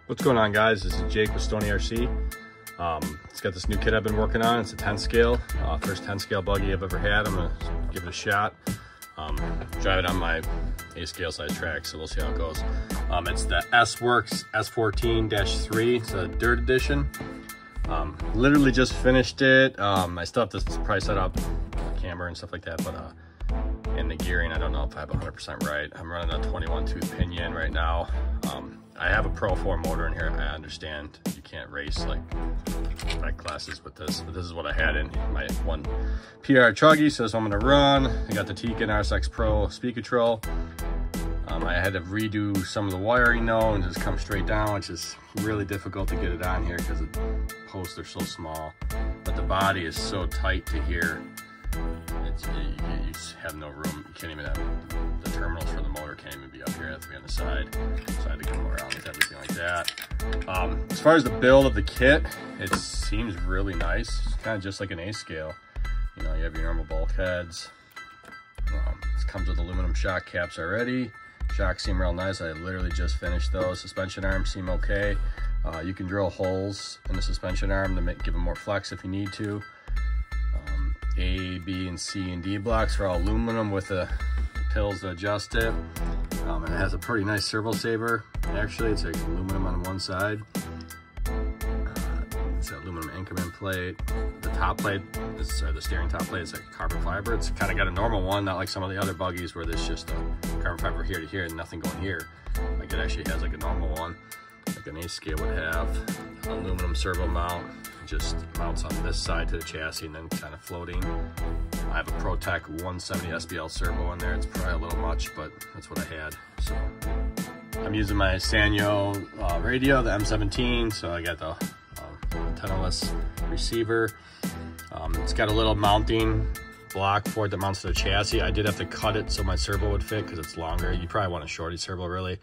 What's going on, guys? This is Jake with Stony RC. It's got this new kit I've been working on. It's a 10 scale, first 10 scale buggy I've ever had. I'm gonna give it a shot. Drive it on my A scale size track, so we'll see how it goes. It's the Sworkz S14-3. It's a dirt edition. Literally just finished it. I still have to probably set up camber and stuff like that, but and the gearing, I don't know if I have 100% right. I'm running a 21 tooth pinion right now. I have a Pro 4 motor in here. I understand you can't race like classes with this, but this is what I had in my one PR truggy, so that's what I'm gonna run. I got the Tekin RSX Pro speed control. I had to redo some of the wiring though and just come straight down, which is really difficult to get it on here because the posts are so small, but the body is so tight to here. You just have no room. You can't even have the terminals for the motor can't even be up here. They have to be on the side. So I had to come around with everything like that. As far as the build of the kit, it seems really nice. It's kind of just like an A scale. You know, you have your normal bulkheads. This comes with aluminum shock caps already. Shocks seem real nice. I literally just finished those. Suspension arms seem okay. You can drill holes in the suspension arm to give them more flex if you need to. A, B, and C, and D blocks are all aluminum with the pills to adjust it. And it has a pretty nice servo saver. Actually, it's like aluminum on one side. It's an aluminum anchorman plate. The top plate, the steering top plate, is like carbon fiber. It's kind of got a normal one, not like some of the other buggies where there's just a carbon fiber here to here and nothing going here. Like it actually has like a normal one, like an A scale would have. Aluminum servo mount. Just mounts on this side to the chassis and then kind of floating. I have a ProTech 170 SBL servo in there. It's probably a little much, but that's what I had. So I'm using my Sanyo radio, the M17. So I got the antenna-less receiver. It's got a little mounting block for it that mounts to the chassis. I did have to cut it so my servo would fit because it's longer. You probably want a shorty servo really.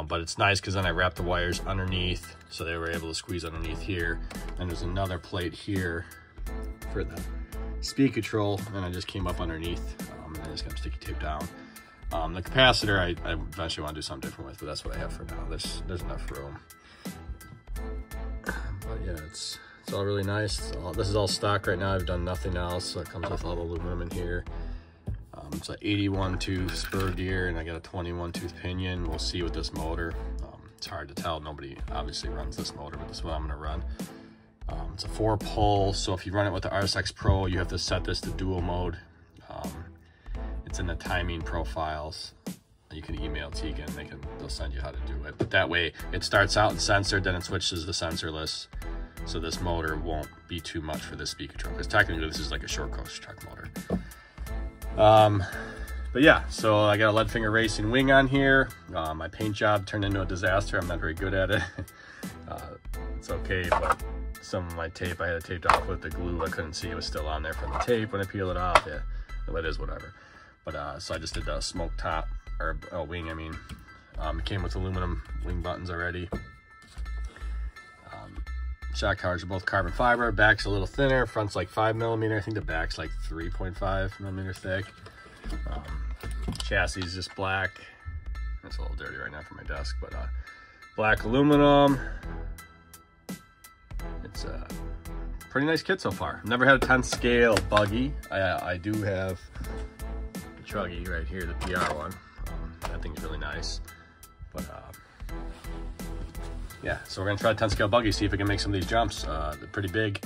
But it's nice because then I wrapped the wires underneath so they were able to squeeze underneath here. And there's another plate here for the speed control, and I just came up underneath and I just got sticky tape down. The capacitor I eventually want to do something different with, but that's what I have for now. There's enough room. But yeah, it's all really nice. This is all stock right now. I've done nothing else, so it comes with all the aluminum in here. It's an 81 tooth spur gear, and I got a 21 tooth pinion. We'll see with this motor. It's hard to tell. Nobody obviously runs this motor, but this is what I'm gonna run. It's a 4-pole, so if you run it with the RSX Pro, you have to set this to dual mode. It's in the timing profiles. You can email Tekin, they'll send you how to do it. But that way, it starts out censored, then it switches to sensorless. So this motor won't be too much for this speed control, because technically this is like a short coast truck motor. But yeah, so I got a lead finger racing wing on here. My paint job turned into a disaster. I'm not very good at it. It's okay, but some of my tape I had it taped off with the glue. I couldn't see it was still on there from the tape when I peeled it off. Yeah, well, it is whatever. But so I just did the smoke top, or wing, I mean. It came with aluminum wing buttons already. Shock towers are both carbon fiber. Back's a little thinner. Front's like 5mm. I think the back's like 3.5mm thick. Chassis is just black. It's a little dirty right now for my desk, but black aluminum. It's a pretty nice kit so far. Never had a 10 scale buggy. I do have the truggy right here, the PR one. That thing's really nice, but yeah, so we're gonna try a 10 scale buggy, see if we can make some of these jumps. They're pretty big.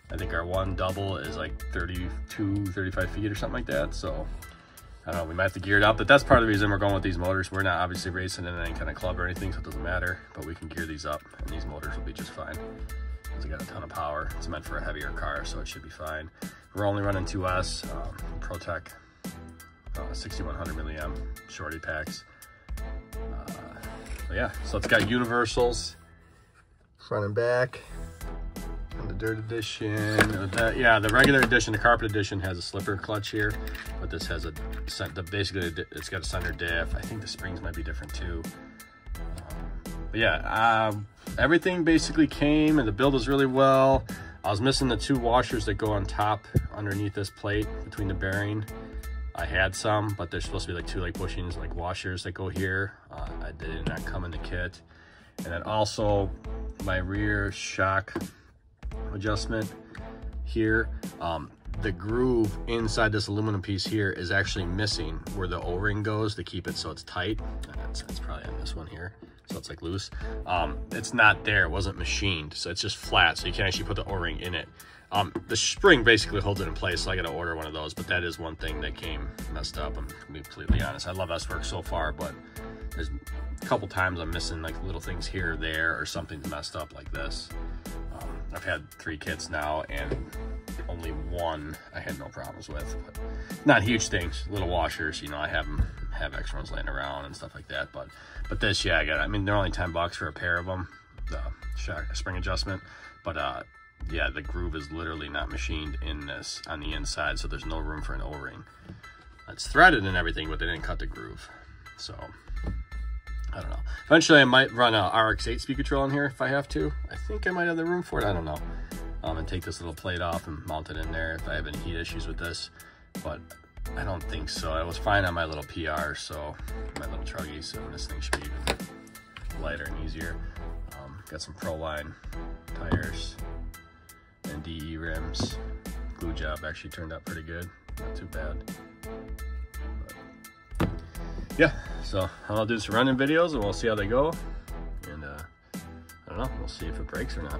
I think our one double is like 35 feet or something like that. So I don't know, we might have to gear it up, but that's part of the reason we're going with these motors. We're not obviously racing in any kind of club or anything, so it doesn't matter, but we can gear these up and these motors will be just fine. Because they got a ton of power. It's meant for a heavier car, so it should be fine. We're only running 2S, ProTech 6100 milliamp shorty packs. Yeah, so it's got universals, front and back, and the dirt edition. Yeah, the regular edition, the carpet edition has a slipper clutch here, but this has basically it's got a center diff. I think the springs might be different too. But yeah, everything basically came, and the build was really well. I was missing the 2 washers that go on top underneath this plate between the bearing. I had some, but there's supposed to be like 2 like bushings, like washers that go here. They did not come in the kit. And then also my rear shock adjustment here, the groove inside this aluminum piece here is actually missing where the O-ring goes to keep it so it's tight. It's probably on this one here, so it's like loose. It's not there, it wasn't machined, so it's just flat, so you can't actually put the O-ring in it. The spring basically holds it in place, so I gotta order one of those, but that is one thing that came messed up. I'm gonna be completely honest. I love Sworkz so far, but there's a couple times I'm missing like little things here or there, or something's messed up like this. I've had 3 kits now, and only one I had no problems with, but not huge things, little washers, you know, I have extra ones laying around and stuff like that, but this, yeah, I mean, they're only $10 for a pair of them, the spring adjustment, but yeah, the groove is literally not machined in this on the inside, so there's no room for an O-ring. It's threaded and everything, but they didn't cut the groove, so I don't know. Eventually I might run a RX-8 speed control in here if I have to. I think I might have the room for it, I don't know. And take this little plate off and mount it in there if I have any heat issues with this, but I don't think so. It was fine on my little PR, so my little truggy, so this thing should be even lighter and easier. Got some Proline tires and DE rims. Glue job actually turned out pretty good, not too bad. But yeah, so I'll do some running videos and we'll see how they go, and I don't know, we'll see if it breaks or not.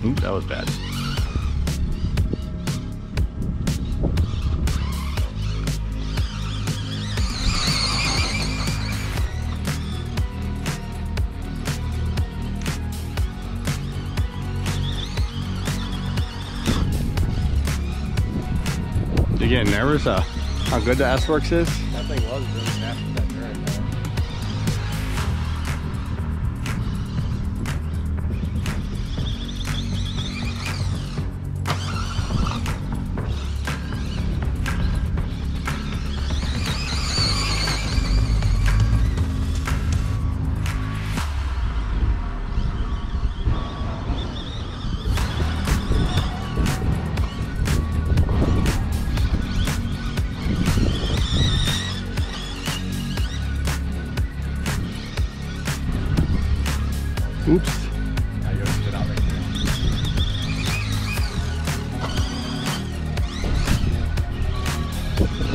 Oop, that was bad. You getting nervous how good the Sworkz is? That thing was really fast with that turn, though. Oops. Now you gotta spit out right there.